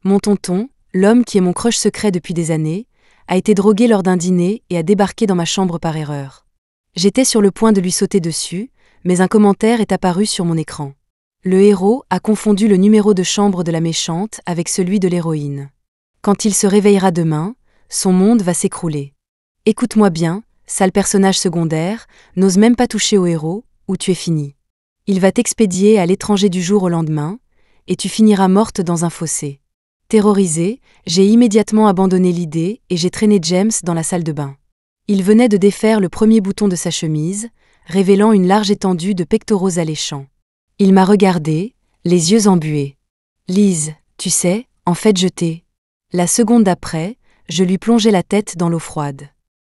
Mon tonton, l'homme qui est mon crush secret depuis des années, a été drogué lors d'un dîner et a débarqué dans ma chambre par erreur. J'étais sur le point de lui sauter dessus, mais un commentaire est apparu sur mon écran. Le héros a confondu le numéro de chambre de la méchante avec celui de l'héroïne. Quand il se réveillera demain, son monde va s'écrouler. Écoute-moi bien, sale personnage secondaire, n'ose même pas toucher au héros, ou tu es fini. Il va t'expédier à l'étranger du jour au lendemain, et tu finiras morte dans un fossé. Terrorisée, j'ai immédiatement abandonné l'idée et j'ai traîné James dans la salle de bain. Il venait de défaire le premier bouton de sa chemise, révélant une large étendue de pectoraux alléchants. Il m'a regardé, les yeux embués. « Lise, tu sais, en fait je t'ai. » La seconde d'après, je lui plongeai la tête dans l'eau froide.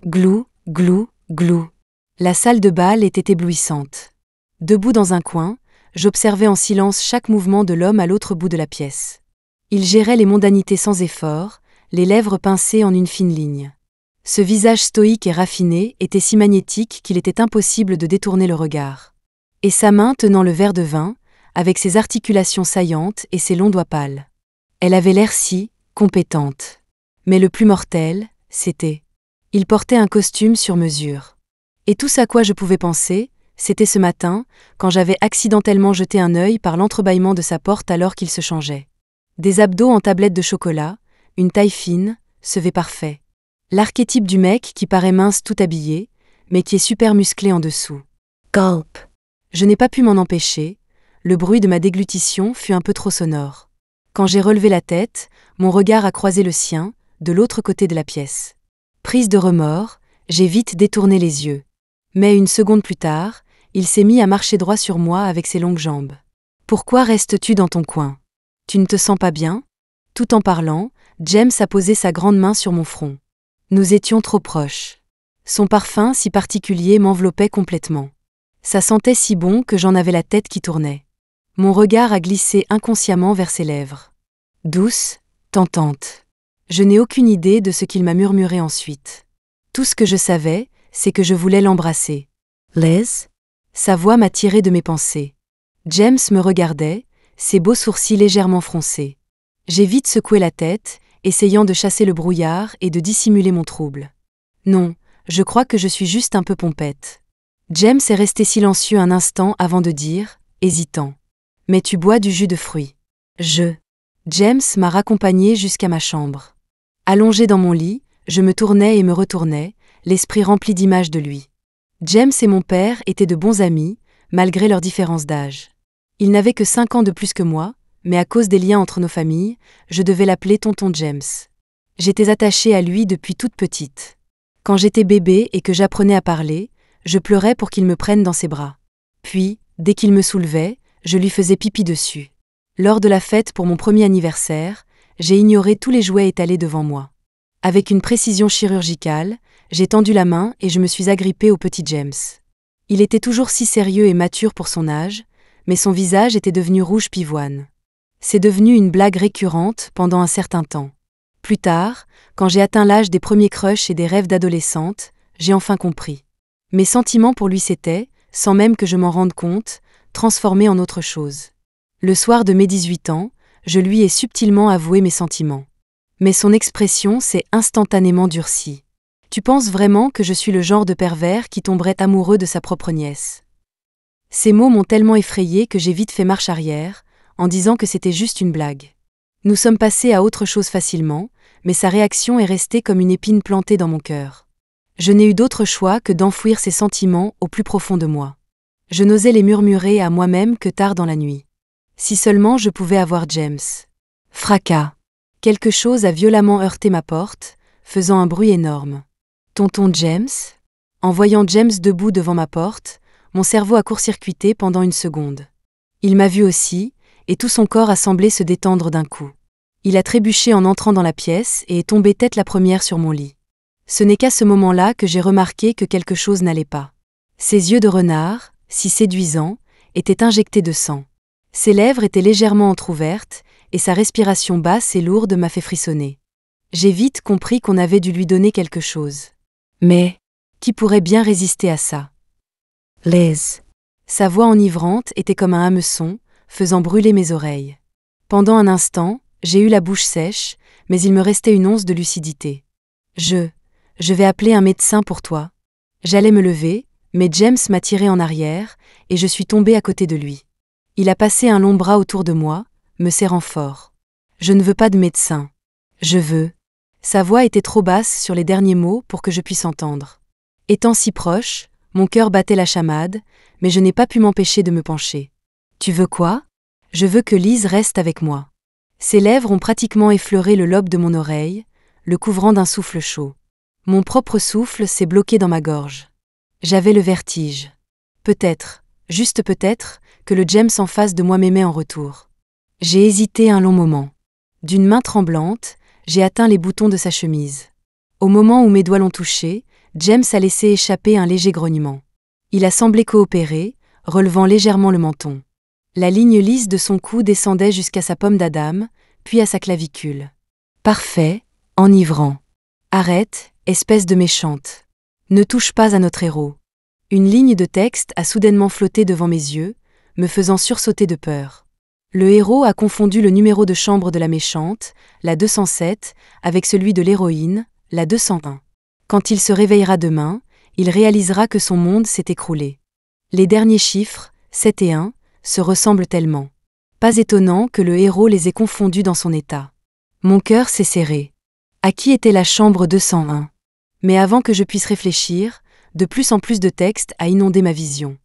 Glou, glou, glou. La salle de bal était éblouissante. Debout dans un coin, j'observais en silence chaque mouvement de l'homme à l'autre bout de la pièce. Il gérait les mondanités sans effort, les lèvres pincées en une fine ligne. Ce visage stoïque et raffiné était si magnétique qu'il était impossible de détourner le regard. Et sa main tenant le verre de vin, avec ses articulations saillantes et ses longs doigts pâles. Elle avait l'air si compétente. Mais le plus mortel, c'était... Il portait un costume sur mesure. Et tout ce à quoi je pouvais penser, c'était ce matin, quand j'avais accidentellement jeté un œil par l'entrebâillement de sa porte alors qu'il se changeait. Des abdos en tablette de chocolat, une taille fine, ce V parfait. L'archétype du mec qui paraît mince tout habillé, mais qui est super musclé en dessous. Gulp. Je n'ai pas pu m'en empêcher, le bruit de ma déglutition fut un peu trop sonore. Quand j'ai relevé la tête, mon regard a croisé le sien, de l'autre côté de la pièce. Prise de remords, j'ai vite détourné les yeux. Mais une seconde plus tard, il s'est mis à marcher droit sur moi avec ses longues jambes. « Pourquoi restes-tu dans ton coin ? Tu ne te sens pas bien ?» Tout en parlant, James a posé sa grande main sur mon front. Nous étions trop proches. Son parfum si particulier m'enveloppait complètement. Ça sentait si bon que j'en avais la tête qui tournait. Mon regard a glissé inconsciemment vers ses lèvres. Douce, tentante. Je n'ai aucune idée de ce qu'il m'a murmuré ensuite. Tout ce que je savais, c'est que je voulais l'embrasser. « Liz ?» Sa voix m'a tiré de mes pensées. James me regardait, ses beaux sourcils légèrement froncés. J'ai vite secoué la tête, essayant de chasser le brouillard et de dissimuler mon trouble. Non, je crois que je suis juste un peu pompette. James est resté silencieux un instant avant de dire, hésitant. « Mais tu bois du jus de fruits. » James m'a raccompagné jusqu'à ma chambre. Allongé dans mon lit, je me tournais et me retournais, l'esprit rempli d'images de lui. James et mon père étaient de bons amis, malgré leur différence d'âge. Il n'avait que 5 ans de plus que moi, mais à cause des liens entre nos familles, je devais l'appeler tonton James. J'étais attachée à lui depuis toute petite. Quand j'étais bébé et que j'apprenais à parler, je pleurais pour qu'il me prenne dans ses bras. Puis, dès qu'il me soulevait, je lui faisais pipi dessus. Lors de la fête pour mon premier anniversaire, j'ai ignoré tous les jouets étalés devant moi. Avec une précision chirurgicale, j'ai tendu la main et je me suis agrippée au petit James. Il était toujours si sérieux et mature pour son âge, mais son visage était devenu rouge pivoine. C'est devenu une blague récurrente pendant un certain temps. Plus tard, quand j'ai atteint l'âge des premiers crushs et des rêves d'adolescente, j'ai enfin compris. Mes sentiments pour lui s'étaient, sans même que je m'en rende compte, transformés en autre chose. Le soir de mes 18 ans, je lui ai subtilement avoué mes sentiments. Mais son expression s'est instantanément durcie. « Tu penses vraiment que je suis le genre de pervers qui tomberait amoureux de sa propre nièce ?» Ces mots m'ont tellement effrayée que j'ai vite fait marche arrière, en disant que c'était juste une blague. Nous sommes passés à autre chose facilement, mais sa réaction est restée comme une épine plantée dans mon cœur. Je n'ai eu d'autre choix que d'enfouir ces sentiments au plus profond de moi. Je n'osais les murmurer à moi-même que tard dans la nuit. Si seulement je pouvais avoir James. Fracas. Quelque chose a violemment heurté ma porte, faisant un bruit énorme. Tonton James ? En voyant James debout devant ma porte, mon cerveau a court-circuité pendant une seconde. Il m'a vu aussi, et tout son corps a semblé se détendre d'un coup. Il a trébuché en entrant dans la pièce et est tombé tête la première sur mon lit. Ce n'est qu'à ce moment-là que j'ai remarqué que quelque chose n'allait pas. Ses yeux de renard, si séduisants, étaient injectés de sang. Ses lèvres étaient légèrement entr'ouvertes, et sa respiration basse et lourde m'a fait frissonner. J'ai vite compris qu'on avait dû lui donner quelque chose. Mais, qui pourrait bien résister à ça ? Liz. Sa voix enivrante était comme un hameçon, faisant brûler mes oreilles. Pendant un instant, J'ai eu la bouche sèche, mais il me restait une once de lucidité. Je vais appeler un médecin pour toi. J'allais me lever, mais James m'a tiré en arrière, et je suis tombée à côté de lui. Il a passé un long bras autour de moi, me serrant fort. Je ne veux pas de médecin. Je veux. Sa voix était trop basse sur les derniers mots pour que je puisse entendre. Étant si proche, mon cœur battait la chamade, mais je n'ai pas pu m'empêcher de me pencher. Tu veux quoi? Je veux que Lise reste avec moi. Ses lèvres ont pratiquement effleuré le lobe de mon oreille, le couvrant d'un souffle chaud. Mon propre souffle s'est bloqué dans ma gorge. J'avais le vertige. Peut-être, juste peut-être, que le James en face de moi m'aimait en retour. J'ai hésité un long moment. D'une main tremblante, j'ai atteint les boutons de sa chemise. Au moment où mes doigts l'ont touché, James a laissé échapper un léger grognement. Il a semblé coopérer, relevant légèrement le menton. La ligne lisse de son cou descendait jusqu'à sa pomme d'Adam, puis à sa clavicule. Parfait, enivrant. Arrête, espèce de méchante. Ne touche pas à notre héros. Une ligne de texte a soudainement flotté devant mes yeux, me faisant sursauter de peur. Le héros a confondu le numéro de chambre de la méchante, la 207, avec celui de l'héroïne, la 201. Quand il se réveillera demain, il réalisera que son monde s'est écroulé. Les derniers chiffres, 7 et 1, se ressemblent tellement. Pas étonnant que le héros les ait confondus dans son état. Mon cœur s'est serré. À qui était la chambre 201? Mais avant que je puisse réfléchir, de plus en plus de textes a inondé ma vision.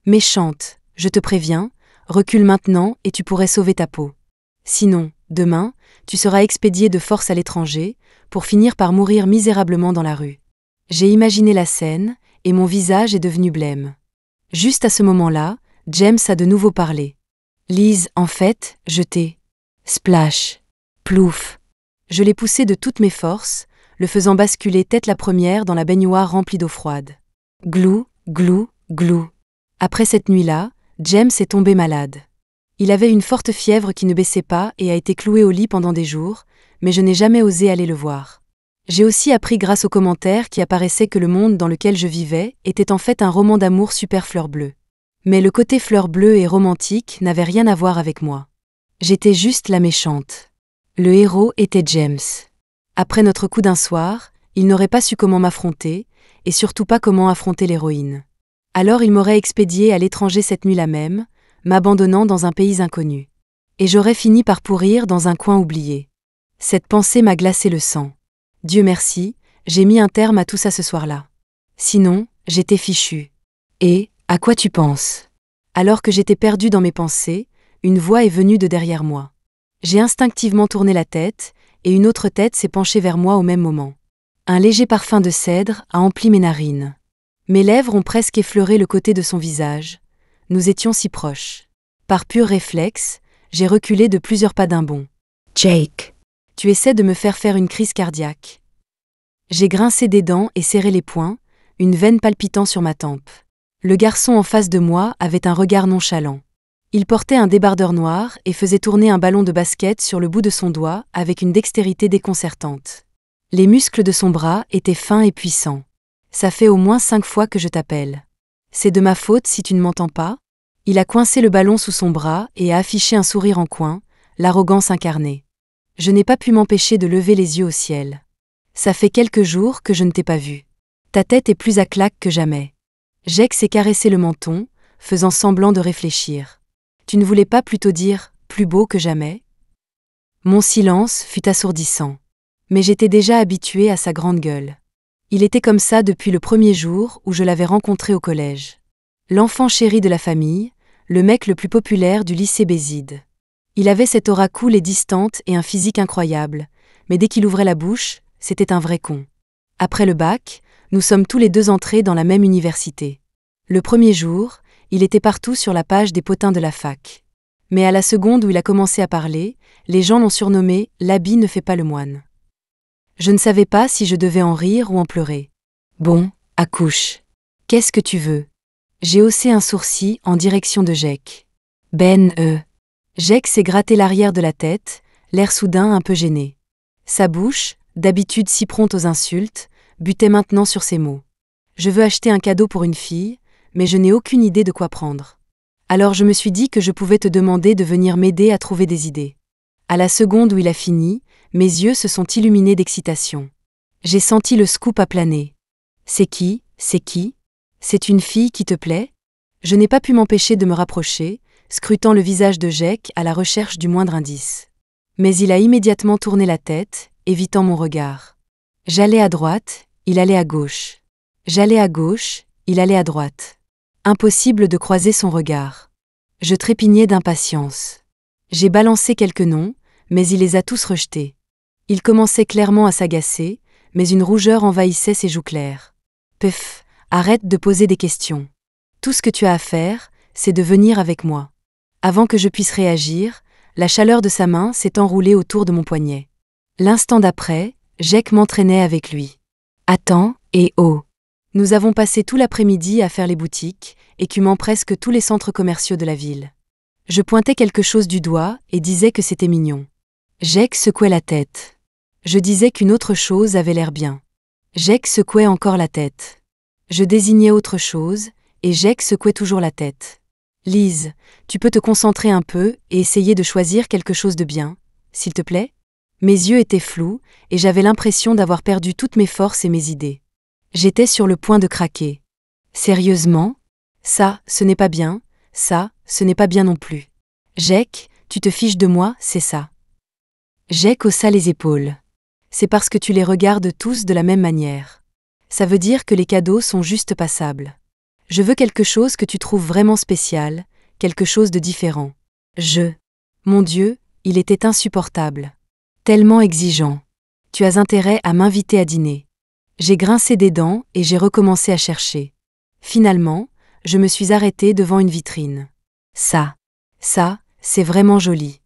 Méchante, je te préviens, recule maintenant et tu pourrais sauver ta peau. Sinon, demain, tu seras expédié de force à l'étranger, pour finir par mourir misérablement dans la rue. J'ai imaginé la scène, et mon visage est devenu blême. Juste à ce moment-là, James a de nouveau parlé. Lise, en fait, je t'ai. Splash. Plouf. Je l'ai poussé de toutes mes forces, le faisant basculer tête la première dans la baignoire remplie d'eau froide. Glou, glou, glou. Après cette nuit-là, James est tombé malade. Il avait une forte fièvre qui ne baissait pas et a été cloué au lit pendant des jours, mais je n'ai jamais osé aller le voir. J'ai aussi appris grâce aux commentaires qui apparaissaient que le monde dans lequel je vivais était en fait un roman d'amour super fleur bleue. Mais le côté fleur bleue et romantique n'avait rien à voir avec moi. J'étais juste la méchante. Le héros était James. Après notre coup d'un soir, il n'aurait pas su comment m'affronter, et surtout pas comment affronter l'héroïne. Alors il m'aurait expédié à l'étranger cette nuit-là même, m'abandonnant dans un pays inconnu. Et j'aurais fini par pourrir dans un coin oublié. Cette pensée m'a glacé le sang. Dieu merci, j'ai mis un terme à tout ça ce soir-là. Sinon, j'étais fichue. Et, à quoi tu penses? Alors que j'étais perdue dans mes pensées, une voix est venue de derrière moi. J'ai instinctivement tourné la tête, et une autre tête s'est penchée vers moi au même moment. Un léger parfum de cèdre a empli mes narines. Mes lèvres ont presque effleuré le côté de son visage. Nous étions si proches. Par pur réflexe, j'ai reculé de plusieurs pas d'un bond. Jake, tu essaies de me faire faire une crise cardiaque. J'ai grincé des dents et serré les poings, une veine palpitant sur ma tempe. Le garçon en face de moi avait un regard nonchalant. Il portait un débardeur noir et faisait tourner un ballon de basket sur le bout de son doigt avec une dextérité déconcertante. Les muscles de son bras étaient fins et puissants. Ça fait au moins 5 fois que je t'appelle. C'est de ma faute si tu ne m'entends pas? Il a coincé le ballon sous son bras et a affiché un sourire en coin, l'arrogance incarnée. Je n'ai pas pu m'empêcher de lever les yeux au ciel. Ça fait quelques jours que je ne t'ai pas vu. Ta tête est plus à claque que jamais. Jake s'est caressé le menton, faisant semblant de réfléchir. Tu ne voulais pas plutôt dire « plus beau que jamais » Mon silence fut assourdissant. Mais j'étais déjà habituée à sa grande gueule. Il était comme ça depuis le premier jour où je l'avais rencontré au collège. L'enfant chéri de la famille, le mec le plus populaire du lycée Bézide. Il avait cette aura cool et distante et un physique incroyable, mais dès qu'il ouvrait la bouche, c'était un vrai con. Après le bac, nous sommes tous les deux entrés dans la même université. Le premier jour, il était partout sur la page des potins de la fac. Mais à la seconde où il a commencé à parler, les gens l'ont surnommé « l'habit ne fait pas le moine ». Je ne savais pas si je devais en rire ou en pleurer. Bon, accouche. Qu'est-ce que tu veux? J'ai haussé un sourcil en direction de Jake. Jake s'est gratté l'arrière de la tête, l'air soudain un peu gêné. Sa bouche, d'habitude si prompte aux insultes, butait maintenant sur ces mots. Je veux acheter un cadeau pour une fille, mais je n'ai aucune idée de quoi prendre. Alors je me suis dit que je pouvais te demander de venir m'aider à trouver des idées. À la seconde où il a fini, mes yeux se sont illuminés d'excitation. J'ai senti le scoop aplaner. C'est qui? C'est une fille qui te plaît? Je n'ai pas pu m'empêcher de me rapprocher, scrutant le visage de Jake à la recherche du moindre indice. Mais il a immédiatement tourné la tête, évitant mon regard. J'allais à droite, il allait à gauche. J'allais à gauche, il allait à droite. Impossible de croiser son regard. Je trépignais d'impatience. J'ai balancé quelques noms, mais il les a tous rejetés. Il commençait clairement à s'agacer, mais une rougeur envahissait ses joues claires. Pef, arrête de poser des questions. Tout ce que tu as à faire, c'est de venir avec moi. Avant que je puisse réagir, la chaleur de sa main s'est enroulée autour de mon poignet. L'instant d'après, Jake m'entraînait avec lui. Attends, et oh. Nous avons passé tout l'après-midi à faire les boutiques, écumant presque tous les centres commerciaux de la ville. Je pointais quelque chose du doigt et disais que c'était mignon. Jake secouait la tête. Je disais qu'une autre chose avait l'air bien. Jake secouait encore la tête. Je désignais autre chose, et Jake secouait toujours la tête. Lise, tu peux te concentrer un peu et essayer de choisir quelque chose de bien, s'il te plaît? Mes yeux étaient flous, et j'avais l'impression d'avoir perdu toutes mes forces et mes idées. J'étais sur le point de craquer. Sérieusement? Ça, ce n'est pas bien, ça, ce n'est pas bien non plus. Jake, tu te fiches de moi, c'est ça. Jake haussa les épaules. C'est parce que tu les regardes tous de la même manière. Ça veut dire que les cadeaux sont juste passables. Je veux quelque chose que tu trouves vraiment spécial, quelque chose de différent. Mon Dieu, il était insupportable. Tellement exigeant. Tu as intérêt à m'inviter à dîner. J'ai grincé des dents et j'ai recommencé à chercher. Finalement, je me suis arrêtée devant une vitrine. Ça, c'est vraiment joli.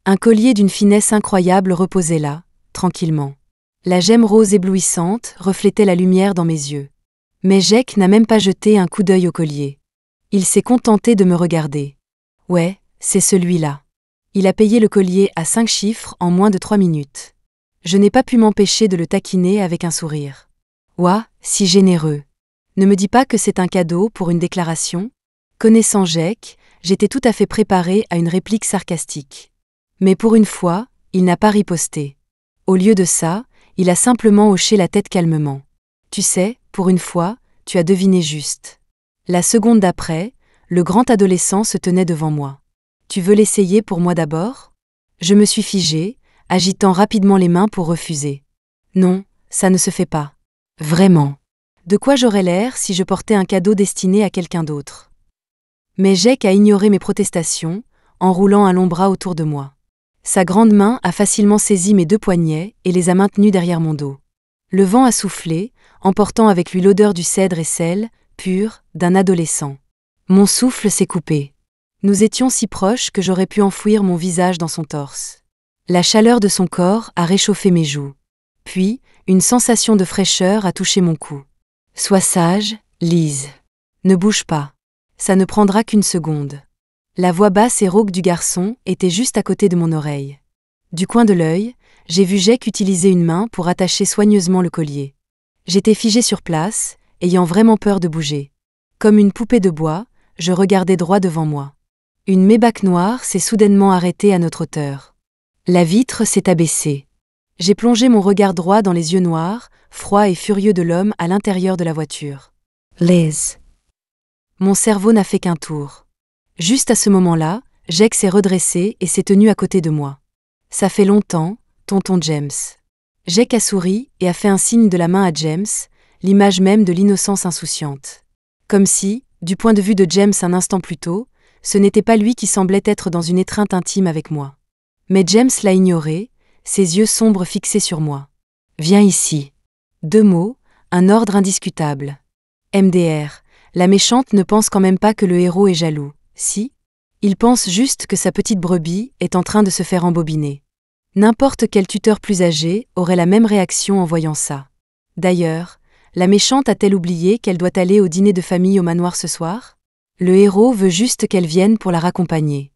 Un collier d'une finesse incroyable reposait là, tranquillement. La gemme rose éblouissante reflétait la lumière dans mes yeux. Mais Jake n'a même pas jeté un coup d'œil au collier. Il s'est contenté de me regarder. Ouais, c'est celui-là. Il a payé le collier à 5 chiffres en moins de 3 minutes. Je n'ai pas pu m'empêcher de le taquiner avec un sourire. Ouah, si généreux. Ne me dis pas que c'est un cadeau pour une déclaration? Connaissant Jake, j'étais tout à fait préparée à une réplique sarcastique. Mais pour une fois, il n'a pas riposté. Au lieu de ça, il a simplement hoché la tête calmement. Tu sais, pour une fois, tu as deviné juste. La seconde d'après, le grand adolescent se tenait devant moi. Tu veux l'essayer pour moi d'abord? Je me suis figée, agitant rapidement les mains pour refuser. Non, ça ne se fait pas. Vraiment. De quoi j'aurais l'air si je portais un cadeau destiné à quelqu'un d'autre? Mais Jake a ignoré mes protestations, en roulant un long bras autour de moi. Sa grande main a facilement saisi mes 2 poignets et les a maintenus derrière mon dos. Le vent a soufflé, emportant avec lui l'odeur du cèdre et sel, pur, d'un adolescent. Mon souffle s'est coupé. Nous étions si proches que j'aurais pu enfouir mon visage dans son torse. La chaleur de son corps a réchauffé mes joues. Puis, une sensation de fraîcheur a touché mon cou. Sois sage, Lise. Ne bouge pas. Ça ne prendra qu'une seconde. La voix basse et rauque du garçon était juste à côté de mon oreille. Du coin de l'œil, j'ai vu Jake utiliser une main pour attacher soigneusement le collier. J'étais figée sur place, ayant vraiment peur de bouger. Comme une poupée de bois, je regardais droit devant moi. Une Maybach noire s'est soudainement arrêtée à notre hauteur. La vitre s'est abaissée. J'ai plongé mon regard droit dans les yeux noirs, froids et furieux de l'homme à l'intérieur de la voiture. Liz. Mon cerveau n'a fait qu'un tour. Juste à ce moment-là, Jake s'est redressé et s'est tenu à côté de moi. Ça fait longtemps, tonton James. Jake a souri et a fait un signe de la main à James, l'image même de l'innocence insouciante. Comme si, du point de vue de James un instant plus tôt, ce n'était pas lui qui semblait être dans une étreinte intime avec moi. Mais James l'a ignoré, ses yeux sombres fixés sur moi. Viens ici. 2 mots, un ordre indiscutable. MDR, la méchante ne pense quand même pas que le héros est jaloux, si? Il pense juste que sa petite brebis est en train de se faire embobiner. N'importe quel tuteur plus âgé aurait la même réaction en voyant ça. D'ailleurs, la méchante a-t-elle oublié qu'elle doit aller au dîner de famille au manoir ce soir? Le héros veut juste qu'elle vienne pour la raccompagner.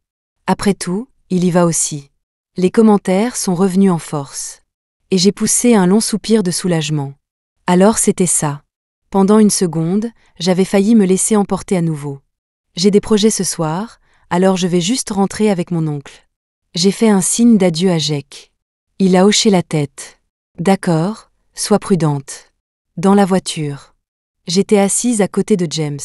Après tout, il y va aussi. Les commentaires sont revenus en force. Et j'ai poussé un long soupir de soulagement. Alors c'était ça. Pendant une seconde, j'avais failli me laisser emporter à nouveau. J'ai des projets ce soir, alors je vais juste rentrer avec mon oncle. J'ai fait un signe d'adieu à Jake. Il a hoché la tête. D'accord, sois prudente. Dans la voiture. J'étais assise à côté de James.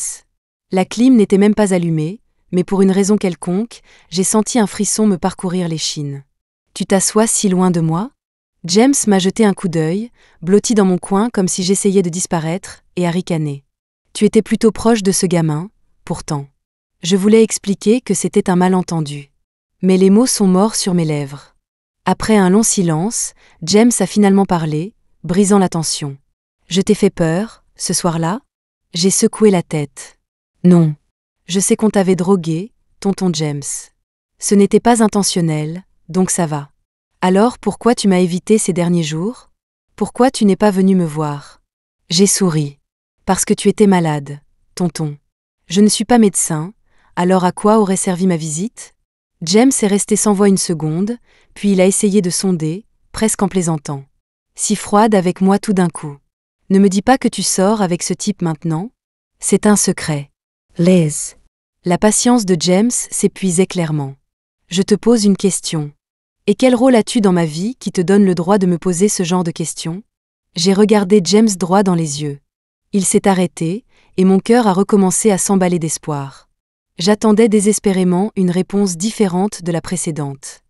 La clim n'était même pas allumée, mais pour une raison quelconque, j'ai senti un frisson me parcourir l'échine. Tu t'assois si loin de moi ? James m'a jeté un coup d'œil, blotti dans mon coin comme si j'essayais de disparaître, et a ricané. Tu étais plutôt proche de ce gamin, pourtant. Je voulais expliquer que c'était un malentendu. Mais les mots sont morts sur mes lèvres. Après un long silence, James a finalement parlé, brisant la tension. Je t'ai fait peur, ce soir-là ? J'ai secoué la tête. Non. Je sais qu'on t'avait drogué, tonton James. Ce n'était pas intentionnel, donc ça va. Alors pourquoi tu m'as évité ces derniers jours ? Pourquoi tu n'es pas venu me voir ? J'ai souri. Parce que tu étais malade, tonton. Je ne suis pas médecin, alors à quoi aurait servi ma visite ? James est resté sans voix une seconde, puis il a essayé de sonder, presque en plaisantant. Si froide avec moi tout d'un coup. Ne me dis pas que tu sors avec ce type maintenant ? C'est un secret. Liz. La patience de James s'épuisait clairement. Je te pose une question. Et quel rôle as-tu dans ma vie qui te donne le droit de me poser ce genre de questions ? J'ai regardé James droit dans les yeux. Il s'est arrêté, et mon cœur a recommencé à s'emballer d'espoir. J'attendais désespérément une réponse différente de la précédente.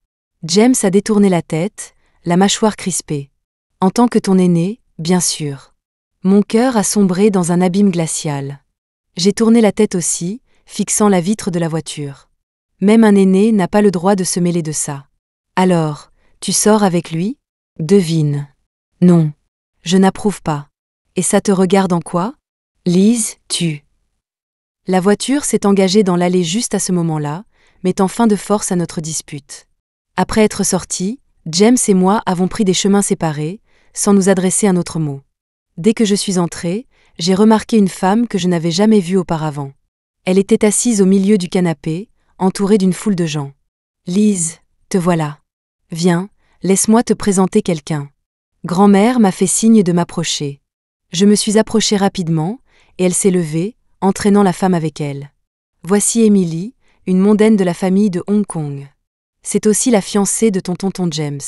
James a détourné la tête, la mâchoire crispée. En tant que ton aîné, bien sûr. Mon cœur a sombré dans un abîme glacial. J'ai tourné la tête aussi, fixant la vitre de la voiture. Même un aîné n'a pas le droit de se mêler de ça. Alors, tu sors avec lui ? Devine. Non. Je n'approuve pas. Et ça te regarde en quoi ? Liz, tu. La voiture s'est engagée dans l'allée juste à ce moment-là, mettant fin de force à notre dispute. Après être sortis, James et moi avons pris des chemins séparés, sans nous adresser un autre mot. Dès que je suis entrée, j'ai remarqué une femme que je n'avais jamais vue auparavant. Elle était assise au milieu du canapé, entourée d'une foule de gens. Liz, te voilà. Viens, laisse-moi te présenter quelqu'un. Grand-mère m'a fait signe de m'approcher. Je me suis approchée rapidement, et elle s'est levée, entraînant la femme avec elle. Voici Emily, une mondaine de la famille de Hong Kong. C'est aussi la fiancée de ton tonton James.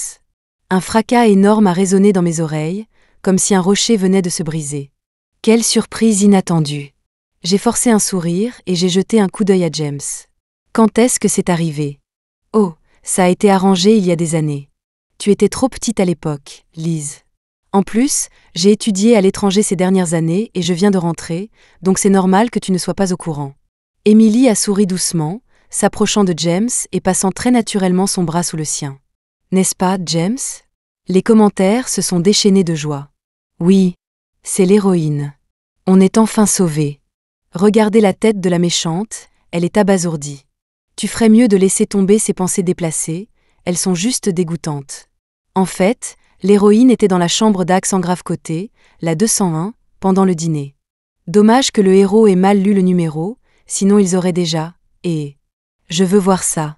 Un fracas énorme a résonné dans mes oreilles, comme si un rocher venait de se briser. Quelle surprise inattendue! J'ai forcé un sourire et j'ai jeté un coup d'œil à James. Quand est-ce que c'est arrivé ? Oh, ça a été arrangé il y a des années. Tu étais trop petite à l'époque, Liz. En plus, j'ai étudié à l'étranger ces dernières années et je viens de rentrer, donc c'est normal que tu ne sois pas au courant. Emily a souri doucement, s'approchant de James et passant très naturellement son bras sous le sien. N'est-ce pas, James ? Les commentaires se sont déchaînés de joie. Oui, c'est l'héroïne. On est enfin sauvés. Regardez la tête de la méchante, elle est abasourdie. Tu ferais mieux de laisser tomber ces pensées déplacées, elles sont juste dégoûtantes. En fait, l'héroïne était dans la chambre d'Axe en grave côté, la 201, pendant le dîner. Dommage que le héros ait mal lu le numéro, sinon ils auraient déjà, et... Je veux voir ça.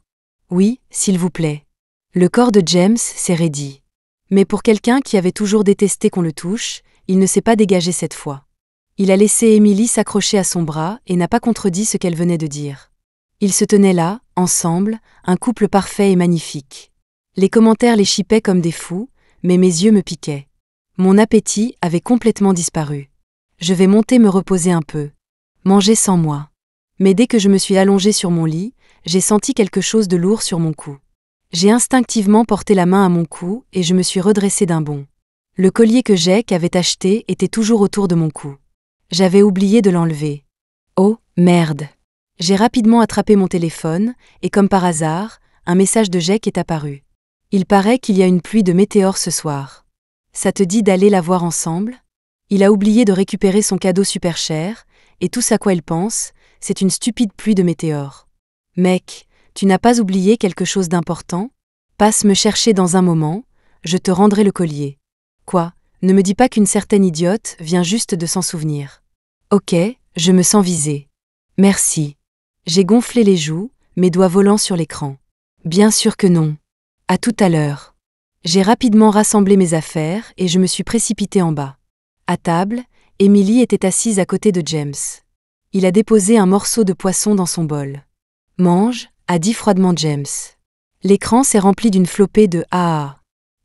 Oui, s'il vous plaît. Le corps de James s'est raidi. Mais pour quelqu'un qui avait toujours détesté qu'on le touche, il ne s'est pas dégagé cette fois. Il a laissé Emily s'accrocher à son bras et n'a pas contredit ce qu'elle venait de dire. Ils se tenaient là, ensemble, un couple parfait et magnifique. Les commentaires les chippaient comme des fous, mais mes yeux me piquaient. Mon appétit avait complètement disparu. Je vais monter me reposer un peu. Manger sans moi. Mais dès que je me suis allongée sur mon lit, j'ai senti quelque chose de lourd sur mon cou. J'ai instinctivement porté la main à mon cou et je me suis redressée d'un bond. Le collier que Jake avait acheté était toujours autour de mon cou. J'avais oublié de l'enlever. Oh, merde! J'ai rapidement attrapé mon téléphone et comme par hasard, un message de Jake est apparu. Il paraît qu'il y a une pluie de météores ce soir. Ça te dit d'aller la voir ensemble ? Il a oublié de récupérer son cadeau super cher, et tout ce à quoi il pense, c'est une stupide pluie de météores. Mec, tu n'as pas oublié quelque chose d'important ? Passe me chercher dans un moment, je te rendrai le collier. Quoi, ne me dis pas qu'une certaine idiote vient juste de s'en souvenir. Ok, je me sens visée. Merci. J'ai gonflé les joues, mes doigts volant sur l'écran. Bien sûr que non. À tout à l'heure. J'ai rapidement rassemblé mes affaires et je me suis précipitée en bas. À table, Emily était assise à côté de James. Il a déposé un morceau de poisson dans son bol. Mange, a dit froidement James. L'écran s'est rempli d'une flopée de Ah.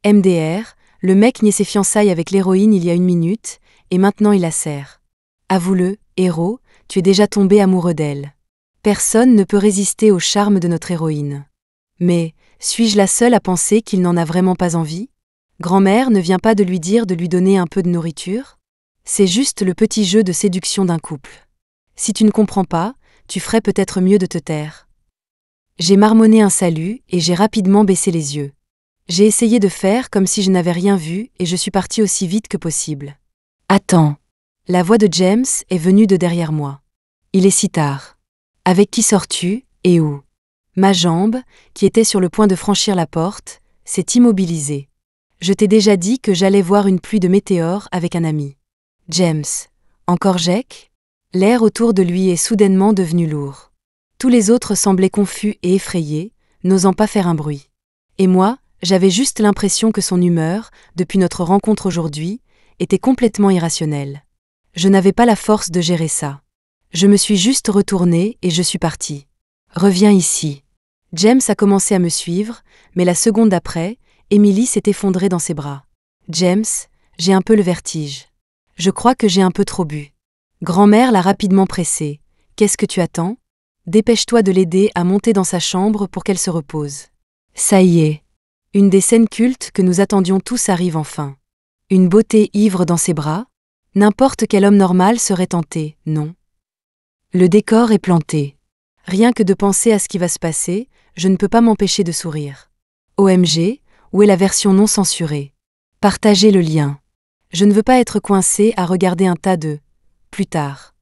MDR, le mec niait ses fiançailles avec l'héroïne il y a 1 minute, et maintenant il la serre. Avoue-le, héros, tu es déjà tombé amoureux d'elle. Personne ne peut résister au charme de notre héroïne. Mais, suis-je la seule à penser qu'il n'en a vraiment pas envie? Grand-mère ne vient pas de lui dire de lui donner un peu de nourriture? C'est juste le petit jeu de séduction d'un couple. Si tu ne comprends pas, tu ferais peut-être mieux de te taire. J'ai marmonné un salut et j'ai rapidement baissé les yeux. J'ai essayé de faire comme si je n'avais rien vu et je suis partie aussi vite que possible. Attends. La voix de James est venue de derrière moi. Il est si tard. Avec qui sors-tu, et où? Ma jambe, qui était sur le point de franchir la porte, s'est immobilisée. Je t'ai déjà dit que j'allais voir une pluie de météores avec un ami. James. Encore Jake? L'air autour de lui est soudainement devenu lourd. Tous les autres semblaient confus et effrayés, n'osant pas faire un bruit. Et moi, j'avais juste l'impression que son humeur, depuis notre rencontre aujourd'hui, était complètement irrationnelle. Je n'avais pas la force de gérer ça. Je me suis juste retournée et je suis partie. Reviens ici. James a commencé à me suivre, mais la seconde d'après, Emily s'est effondrée dans ses bras. James, j'ai un peu le vertige. Je crois que j'ai un peu trop bu. Grand-mère l'a rapidement pressée. Qu'est-ce que tu attends? Dépêche-toi de l'aider à monter dans sa chambre pour qu'elle se repose. Ça y est. Une des scènes cultes que nous attendions tous arrive enfin. Une beauté ivre dans ses bras? N'importe quel homme normal serait tenté, non? Le décor est planté. Rien que de penser à ce qui va se passer, je ne peux pas m'empêcher de sourire. OMG, où est la version non censurée? Partagez le lien. Je ne veux pas être coincée à regarder un tas de plus tard.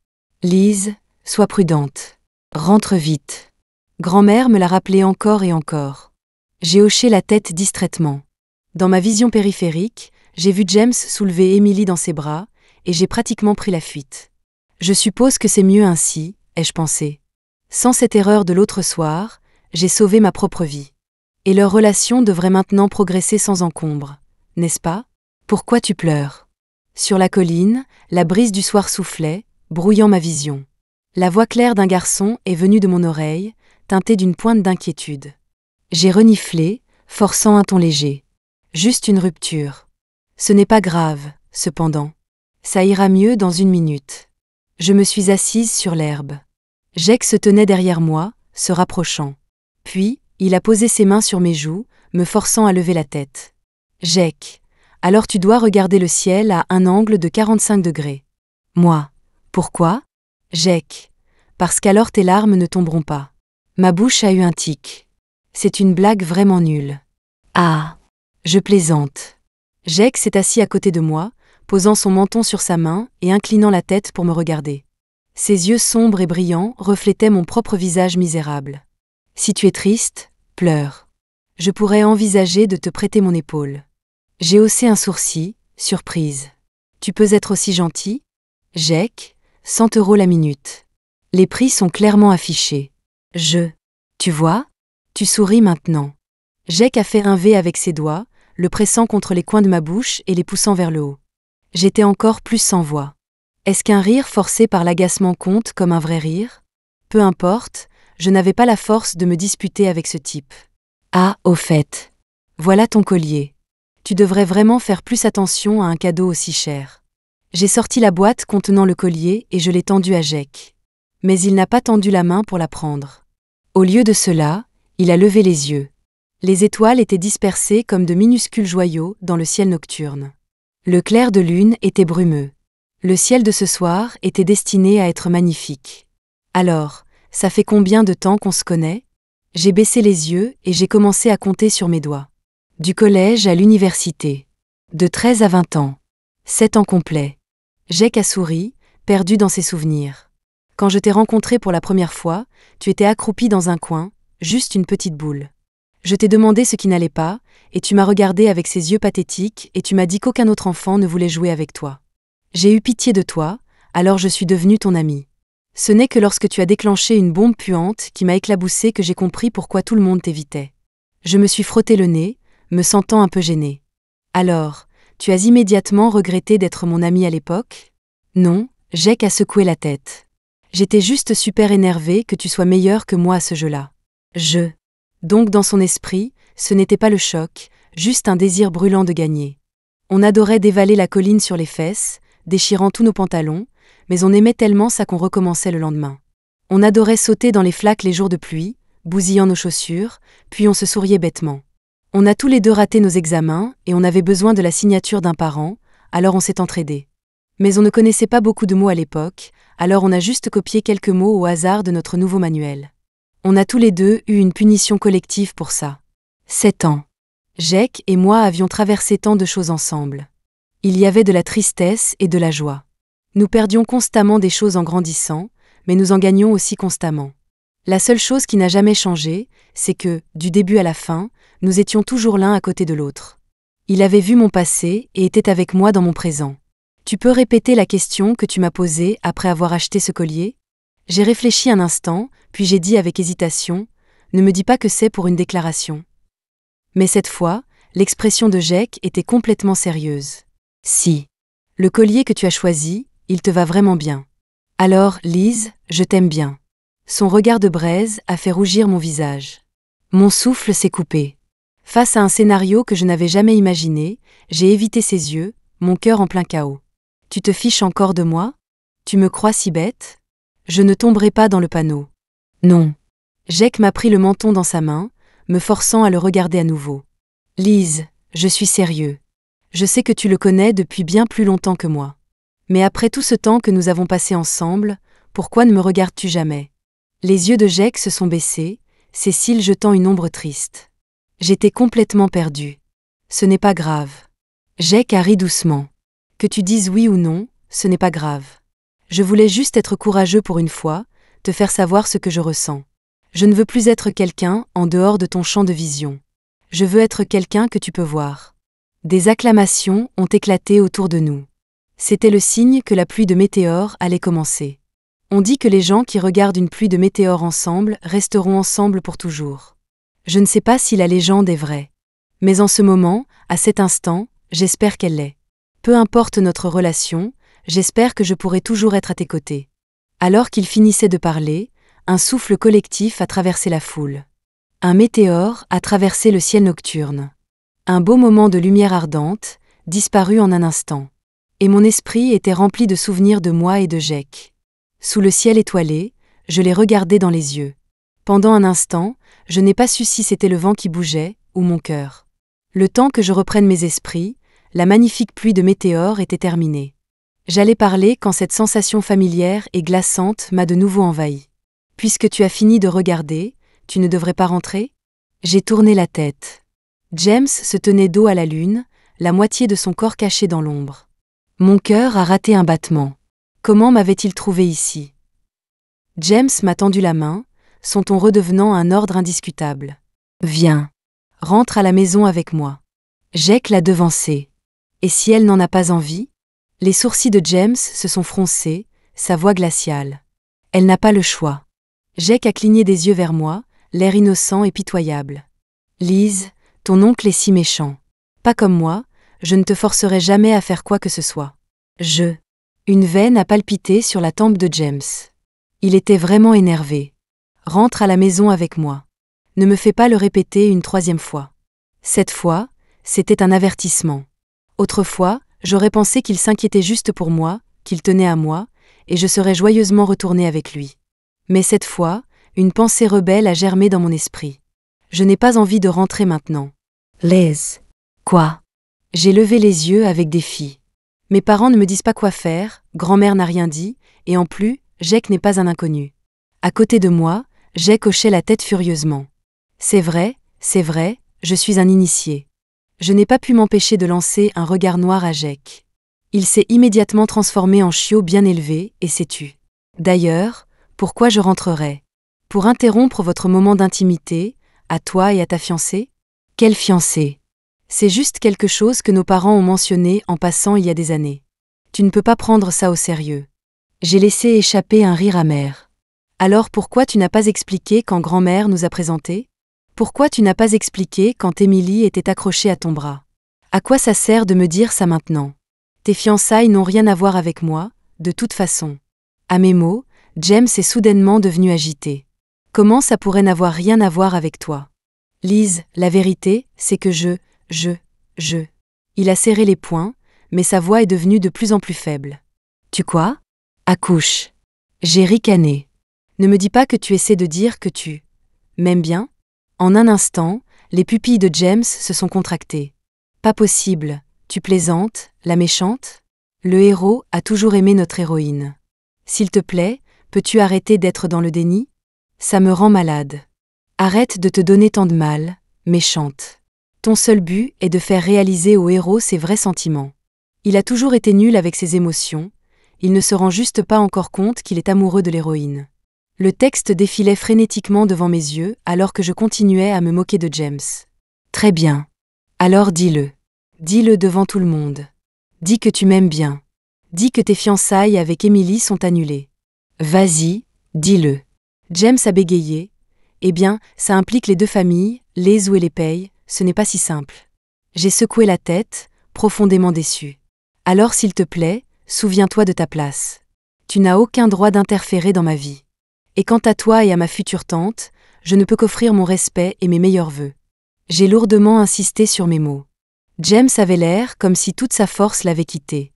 Lise, sois prudente. Rentre vite. Grand-mère me l'a rappelé encore et encore. J'ai hoché la tête distraitement. Dans ma vision périphérique, j'ai vu James soulever Emily dans ses bras, et j'ai pratiquement pris la fuite. Je suppose que c'est mieux ainsi, ai-je pensé. Sans cette erreur de l'autre soir, j'ai sauvé ma propre vie. Et leur relation devrait maintenant progresser sans encombre, n'est-ce pas? Pourquoi tu pleures? Sur la colline, la brise du soir soufflait, brouillant ma vision. La voix claire d'un garçon est venue de mon oreille, teintée d'une pointe d'inquiétude. J'ai reniflé, forçant un ton léger. Juste une rupture. Ce n'est pas grave, cependant. Ça ira mieux dans 1 minute. Je me suis assise sur l'herbe. Jake se tenait derrière moi, se rapprochant. Puis, il a posé ses mains sur mes joues, me forçant à lever la tête. Jake, alors tu dois regarder le ciel à un angle de 45 degrés. Moi. Pourquoi? Jake. Parce qu'alors tes larmes ne tomberont pas. Ma bouche a eu un tic. C'est une blague vraiment nulle. Ah. Je plaisante. Jake s'est assis à côté de moi, posant son menton sur sa main et inclinant la tête pour me regarder. Ses yeux sombres et brillants reflétaient mon propre visage misérable. Si tu es triste, pleure. Je pourrais envisager de te prêter mon épaule. J'ai haussé un sourcil, surprise. Tu peux être aussi gentil? Jake, 100 € la minute. Les prix sont clairement affichés. Tu vois? Tu souris maintenant. Jake a fait un V avec ses doigts, le pressant contre les coins de ma bouche et les poussant vers le haut. J'étais encore plus sans voix. Est-ce qu'un rire forcé par l'agacement compte comme un vrai rire? Peu importe, je n'avais pas la force de me disputer avec ce type. Ah, au fait. Voilà ton collier. Tu devrais vraiment faire plus attention à un cadeau aussi cher. J'ai sorti la boîte contenant le collier et je l'ai tendu à Jake. Mais il n'a pas tendu la main pour la prendre. Au lieu de cela, il a levé les yeux. Les étoiles étaient dispersées comme de minuscules joyaux dans le ciel nocturne. Le clair de lune était brumeux. Le ciel de ce soir était destiné à être magnifique. Alors, ça fait combien de temps qu'on se connaît? J'ai baissé les yeux et j'ai commencé à compter sur mes doigts. Du collège à l'université. De 13 à 20 ans. 7 ans complets. Jake a souri, perdu dans ses souvenirs. Quand je t'ai rencontré pour la première fois, tu étais accroupi dans un coin, juste une petite boule. Je t'ai demandé ce qui n'allait pas, et tu m'as regardé avec ses yeux pathétiques et tu m'as dit qu'aucun autre enfant ne voulait jouer avec toi. J'ai eu pitié de toi, alors je suis devenue ton amie. Ce n'est que lorsque tu as déclenché une bombe puante qui m'a éclaboussée que j'ai compris pourquoi tout le monde t'évitait. Je me suis frotté le nez, me sentant un peu gênée. Alors, tu as immédiatement regretté d'être mon amie à l'époque? Non, Jake a secoué la tête. J'étais juste super énervée que tu sois meilleure que moi à ce jeu-là. Donc dans son esprit, ce n'était pas le choc, juste un désir brûlant de gagner. On adorait dévaler la colline sur les fesses, déchirant tous nos pantalons, mais on aimait tellement ça qu'on recommençait le lendemain. On adorait sauter dans les flaques les jours de pluie, bousillant nos chaussures, puis on se souriait bêtement. On a tous les deux raté nos examens et on avait besoin de la signature d'un parent, alors on s'est entraidés. Mais on ne connaissait pas beaucoup de mots à l'époque, alors on a juste copié quelques mots au hasard de notre nouveau manuel. On a tous les deux eu une punition collective pour ça. 7 ans. Jake et moi avions traversé tant de choses ensemble. Il y avait de la tristesse et de la joie. Nous perdions constamment des choses en grandissant, mais nous en gagnions aussi constamment. La seule chose qui n'a jamais changé, c'est que, du début à la fin, nous étions toujours l'un à côté de l'autre. Il avait vu mon passé et était avec moi dans mon présent. Tu peux répéter la question que tu m'as posée après avoir acheté ce collier ? J'ai réfléchi un instant, puis j'ai dit avec hésitation, ne me dis pas que c'est pour une déclaration. Mais cette fois, l'expression de Jake était complètement sérieuse. Si. Le collier que tu as choisi, il te va vraiment bien. Alors, Liz, je t'aime bien. Son regard de braise a fait rougir mon visage. Mon souffle s'est coupé. Face à un scénario que je n'avais jamais imaginé, j'ai évité ses yeux, mon cœur en plein chaos. Tu te fiches encore de moi ? Tu me crois si bête ? Je ne tomberai pas dans le panneau. Non. Jake m'a pris le menton dans sa main, me forçant à le regarder à nouveau. Liz, je suis sérieux. Je sais que tu le connais depuis bien plus longtemps que moi. Mais après tout ce temps que nous avons passé ensemble, pourquoi ne me regardes-tu jamais ? Les yeux de Jake se sont baissés, ses cils jetant une ombre triste. J'étais complètement perdue. Ce n'est pas grave. Jake a ri doucement. Que tu dises oui ou non, ce n'est pas grave. Je voulais juste être courageux pour une fois, te faire savoir ce que je ressens. Je ne veux plus être quelqu'un en dehors de ton champ de vision. Je veux être quelqu'un que tu peux voir. Des acclamations ont éclaté autour de nous. C'était le signe que la pluie de météores allait commencer. On dit que les gens qui regardent une pluie de météores ensemble resteront ensemble pour toujours. Je ne sais pas si la légende est vraie. Mais en ce moment, à cet instant, j'espère qu'elle l'est. Peu importe notre relation, j'espère que je pourrai toujours être à tes côtés. Alors qu'il finissait de parler, un souffle collectif a traversé la foule. Un météore a traversé le ciel nocturne. Un beau moment de lumière ardente, disparut en un instant. Et mon esprit était rempli de souvenirs de moi et de Jake. Sous le ciel étoilé, je les regardais dans les yeux. Pendant un instant, je n'ai pas su si c'était le vent qui bougeait, ou mon cœur. Le temps que je reprenne mes esprits, la magnifique pluie de météores était terminée. J'allais parler quand cette sensation familière et glaçante m'a de nouveau envahi. Puisque tu as fini de regarder, tu ne devrais pas rentrer ? J'ai tourné la tête. James se tenait dos à la lune, la moitié de son corps caché dans l'ombre. Mon cœur a raté un battement. Comment m'avait-il trouvé ici ? James m'a tendu la main, son ton redevenant un ordre indiscutable. Viens. Rentre à la maison avec moi. Jake l'a devancé. Et si elle n'en a pas envie ? Les sourcils de James se sont froncés, sa voix glaciale. Elle n'a pas le choix. Jake a cligné des yeux vers moi, l'air innocent et pitoyable. Liz, ton oncle est si méchant. Pas comme moi, je ne te forcerai jamais à faire quoi que ce soit. Une veine a palpité sur la tempe de James. Il était vraiment énervé. Rentre à la maison avec moi. Ne me fais pas le répéter une 3e fois. Cette fois, c'était un avertissement. Autrefois, j'aurais pensé qu'il s'inquiétait juste pour moi, qu'il tenait à moi, et je serais joyeusement retournée avec lui. Mais cette fois, une pensée rebelle a germé dans mon esprit. Je n'ai pas envie de rentrer maintenant. Liz. Quoi ? J'ai levé les yeux avec défi. Mes parents ne me disent pas quoi faire, grand-mère n'a rien dit, et en plus, Jake n'est pas un inconnu. À côté de moi, Jake hochait la tête furieusement. C'est vrai, je suis un initié. Je n'ai pas pu m'empêcher de lancer un regard noir à Jake. Il s'est immédiatement transformé en chiot bien élevé et s'est tu. D'ailleurs, pourquoi je rentrerais ? Pour interrompre votre moment d'intimité, à toi et à ta fiancée ? Quelle fiancée ? C'est juste quelque chose que nos parents ont mentionné en passant il y a des années. Tu ne peux pas prendre ça au sérieux. J'ai laissé échapper un rire amer. Alors pourquoi tu n'as pas expliqué quand grand-mère nous a présentés ? Pourquoi tu n'as pas expliqué quand Emily était accrochée à ton bras ? À quoi ça sert de me dire ça maintenant ? Tes fiançailles n'ont rien à voir avec moi, de toute façon. À mes mots, James est soudainement devenu agité. Comment ça pourrait n'avoir rien à voir avec toi ? Lise, la vérité, c'est que je. Il a serré les poings, mais sa voix est devenue de plus en plus faible. Tu quoi? Accouche. J'ai ricané. Ne me dis pas que tu essaies de dire que tu m'aimes bien? En un instant, les pupilles de James se sont contractées. Pas possible, tu plaisantes, la méchante? Le héros a toujours aimé notre héroïne. S'il te plaît, peux-tu arrêter d'être dans le déni? Ça me rend malade. Arrête de te donner tant de mal, méchante. Ton seul but est de faire réaliser au héros ses vrais sentiments. Il a toujours été nul avec ses émotions, il ne se rend juste pas encore compte qu'il est amoureux de l'héroïne. Le texte défilait frénétiquement devant mes yeux alors que je continuais à me moquer de James. Très bien. Alors dis-le. Dis-le devant tout le monde. Dis que tu m'aimes bien. Dis que tes fiançailles avec Emily sont annulées. Vas-y, dis-le. James a bégayé. Eh bien, ça implique les deux familles, les ou et les payes, ce n'est pas si simple. J'ai secoué la tête, profondément déçu. Alors s'il te plaît, souviens-toi de ta place. Tu n'as aucun droit d'interférer dans ma vie. Et quant à toi et à ma future tante, je ne peux qu'offrir mon respect et mes meilleurs vœux. J'ai lourdement insisté sur mes mots. James avait l'air comme si toute sa force l'avait quitté.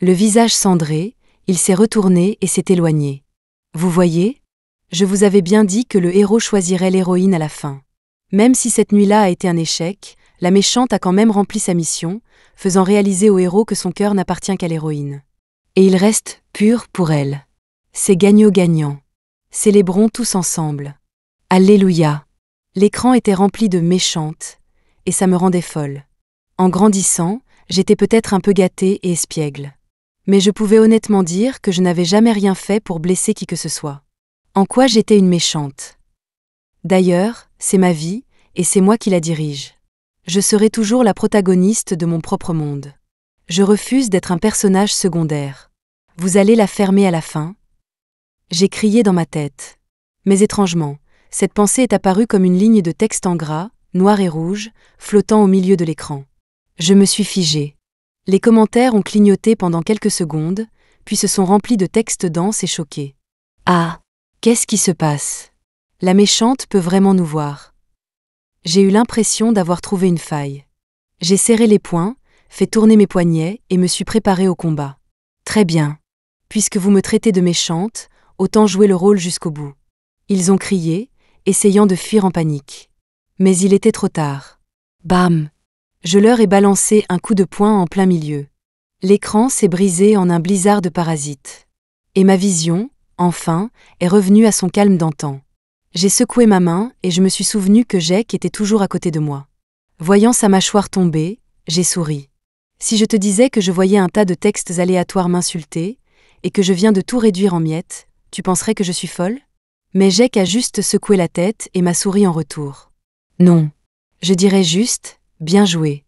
Le visage cendré, il s'est retourné et s'est éloigné. Vous voyez? Je vous avais bien dit que le héros choisirait l'héroïne à la fin. Même si cette nuit-là a été un échec, la méchante a quand même rempli sa mission, faisant réaliser au héros que son cœur n'appartient qu'à l'héroïne. Et il reste pur pour elle. C'est gagnant-gagnant. Célébrons tous ensemble. Alléluia. L'écran était rempli de méchantes, et ça me rendait folle. En grandissant, j'étais peut-être un peu gâtée et espiègle. Mais je pouvais honnêtement dire que je n'avais jamais rien fait pour blesser qui que ce soit. En quoi j'étais une méchante? D'ailleurs, c'est ma vie, et c'est moi qui la dirige. Je serai toujours la protagoniste de mon propre monde. Je refuse d'être un personnage secondaire. Vous allez la fermer à la fin? J'ai crié dans ma tête. Mais étrangement, cette pensée est apparue comme une ligne de texte en gras, noir et rouge, flottant au milieu de l'écran. Je me suis figée. Les commentaires ont clignoté pendant quelques secondes, puis se sont remplis de textes denses et choqués. Ah! Qu'est-ce qui se passe? La méchante peut vraiment nous voir. J'ai eu l'impression d'avoir trouvé une faille. J'ai serré les poings, fait tourner mes poignets et me suis préparée au combat. Très bien. Puisque vous me traitez de méchante, autant jouer le rôle jusqu'au bout. Ils ont crié, essayant de fuir en panique. Mais il était trop tard. Bam! Je leur ai balancé un coup de poing en plein milieu. L'écran s'est brisé en un blizzard de parasites. Et ma vision, enfin, est revenue à son calme d'antan. J'ai secoué ma main et je me suis souvenu que Jake était toujours à côté de moi. Voyant sa mâchoire tomber, j'ai souri. Si je te disais que je voyais un tas de textes aléatoires m'insulter, et que je viens de tout réduire en miettes, tu penserais que je suis folle? Mais Jake a juste secoué la tête et m'a souri en retour. Non. Je dirais juste, bien joué.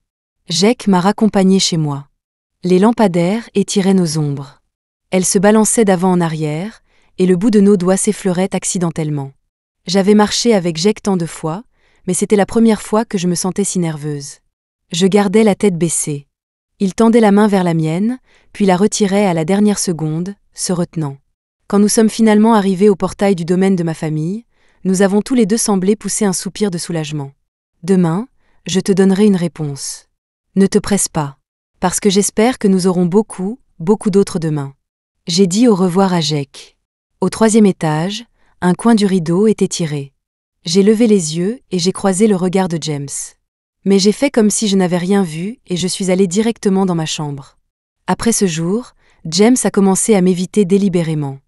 Jake m'a raccompagné chez moi. Les lampadaires étiraient nos ombres. Elles se balançaient d'avant en arrière, et le bout de nos doigts s'effleurait accidentellement. J'avais marché avec Jake tant de fois, mais c'était la première fois que je me sentais si nerveuse. Je gardais la tête baissée. Il tendait la main vers la mienne, puis la retirait à la dernière seconde, se retenant. Quand nous sommes finalement arrivés au portail du domaine de ma famille, nous avons tous les deux semblé pousser un soupir de soulagement. Demain, je te donnerai une réponse. Ne te presse pas, parce que j'espère que nous aurons beaucoup d'autres demain. J'ai dit au revoir à Jake. Au 3e étage, un coin du rideau était tiré. J'ai levé les yeux et j'ai croisé le regard de James. Mais j'ai fait comme si je n'avais rien vu et je suis allée directement dans ma chambre. Après ce jour, James a commencé à m'éviter délibérément.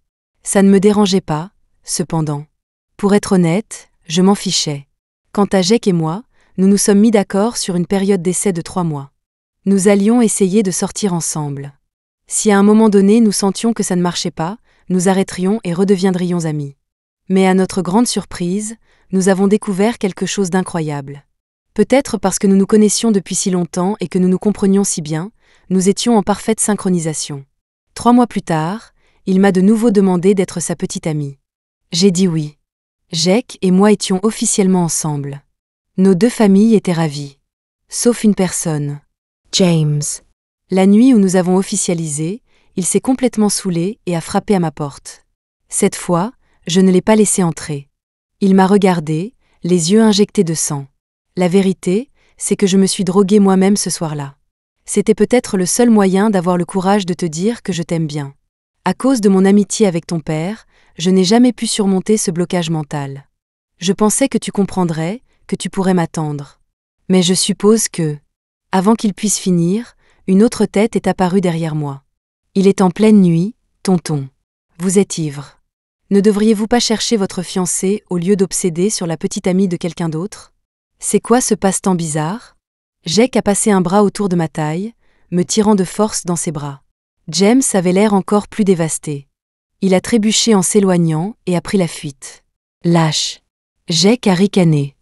Ça ne me dérangeait pas, cependant. Pour être honnête, je m'en fichais. Quant à Jake et moi, nous nous sommes mis d'accord sur une période d'essai de 3 mois. Nous allions essayer de sortir ensemble. Si à un moment donné nous sentions que ça ne marchait pas, nous arrêterions et redeviendrions amis. Mais à notre grande surprise, nous avons découvert quelque chose d'incroyable. Peut-être parce que nous nous connaissions depuis si longtemps et que nous nous comprenions si bien, nous étions en parfaite synchronisation. 3 mois plus tard, il m'a de nouveau demandé d'être sa petite amie. J'ai dit oui. Jake et moi étions officiellement ensemble. Nos 2 familles étaient ravies. Sauf une personne. James. La nuit où nous avons officialisé, il s'est complètement saoulé et a frappé à ma porte. Cette fois, je ne l'ai pas laissé entrer. Il m'a regardé, les yeux injectés de sang. La vérité, c'est que je me suis droguée moi-même ce soir-là. C'était peut-être le seul moyen d'avoir le courage de te dire que je t'aime bien. À cause de mon amitié avec ton père, je n'ai jamais pu surmonter ce blocage mental. Je pensais que tu comprendrais, que tu pourrais m'attendre. Mais je suppose que, avant qu'il puisse finir, une autre tête est apparue derrière moi. Il est en pleine nuit, tonton. Vous êtes ivre. Ne devriez-vous pas chercher votre fiancé au lieu d'obséder sur la petite amie de quelqu'un d'autre? C'est quoi ce passe-temps bizarre? Jake a passé un bras autour de ma taille, me tirant de force dans ses bras. James avait l'air encore plus dévasté. Il a trébuché en s'éloignant et a pris la fuite. Lâche. Jake a ricané.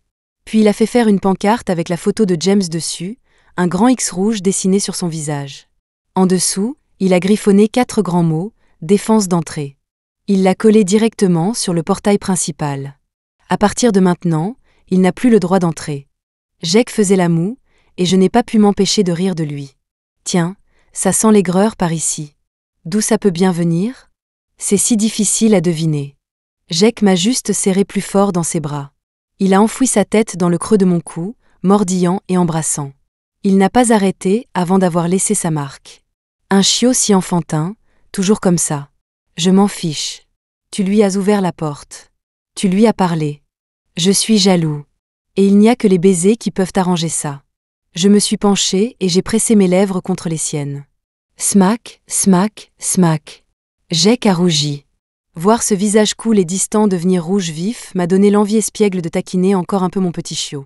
Puis il a fait faire une pancarte avec la photo de James dessus, un grand X rouge dessiné sur son visage. En dessous, il a griffonné 4 grands mots, défense d'entrée. Il l'a collé directement sur le portail principal. À partir de maintenant, il n'a plus le droit d'entrer. Jake faisait la moue, et je n'ai pas pu m'empêcher de rire de lui. Tiens, ça sent l'aigreur par ici. D'où ça peut bien venir? C'est si difficile à deviner. Jake m'a juste serré plus fort dans ses bras. Il a enfoui sa tête dans le creux de mon cou, mordillant et embrassant. Il n'a pas arrêté avant d'avoir laissé sa marque. Un chiot si enfantin, toujours comme ça. Je m'en fiche. Tu lui as ouvert la porte. Tu lui as parlé. Je suis jaloux. Et il n'y a que les baisers qui peuvent arranger ça. Je me suis penchée et j'ai pressé mes lèvres contre les siennes. Smack, smack, smack. Jake a rougi. Voir ce visage cool et distant devenir rouge vif m'a donné l'envie espiègle de taquiner encore un peu mon petit chiot.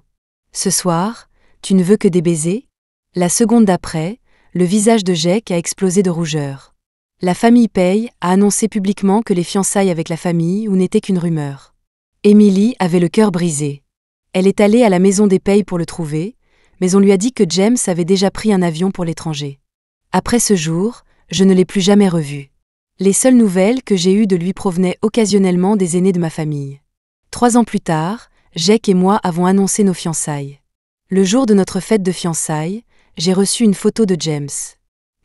Ce soir, tu ne veux que des baisers? La seconde d'après, le visage de Jake a explosé de rougeur. La famille Paye a annoncé publiquement que les fiançailles avec la famille ou n'étaient qu'une rumeur. Emily avait le cœur brisé. Elle est allée à la maison des Paye pour le trouver, mais on lui a dit que James avait déjà pris un avion pour l'étranger. Après ce jour, je ne l'ai plus jamais revu. Les seules nouvelles que j'ai eues de lui provenaient occasionnellement des aînés de ma famille. 3 ans plus tard, Jake et moi avons annoncé nos fiançailles. Le jour de notre fête de fiançailles, j'ai reçu une photo de James.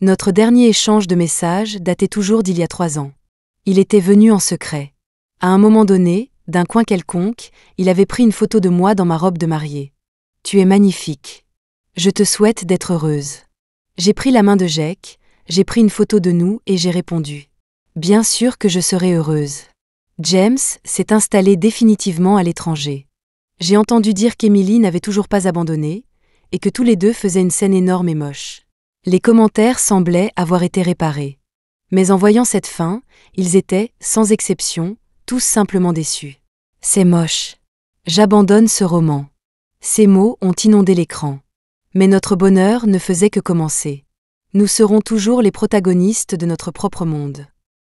Notre dernier échange de messages datait toujours d'il y a 3 ans. Il était venu en secret. À un moment donné, d'un coin quelconque, il avait pris une photo de moi dans ma robe de mariée. « Tu es magnifique. Je te souhaite d'être heureuse. » J'ai pris la main de Jake, j'ai pris une photo de nous et j'ai répondu. Bien sûr que je serai heureuse. James s'est installé définitivement à l'étranger. J'ai entendu dire qu'Emily n'avait toujours pas abandonné, et que tous les deux faisaient une scène énorme et moche. Les commentaires semblaient avoir été réparés. Mais en voyant cette fin, ils étaient, sans exception, tous simplement déçus. C'est moche. J'abandonne ce roman. Ces mots ont inondé l'écran. Mais notre bonheur ne faisait que commencer. Nous serons toujours les protagonistes de notre propre monde.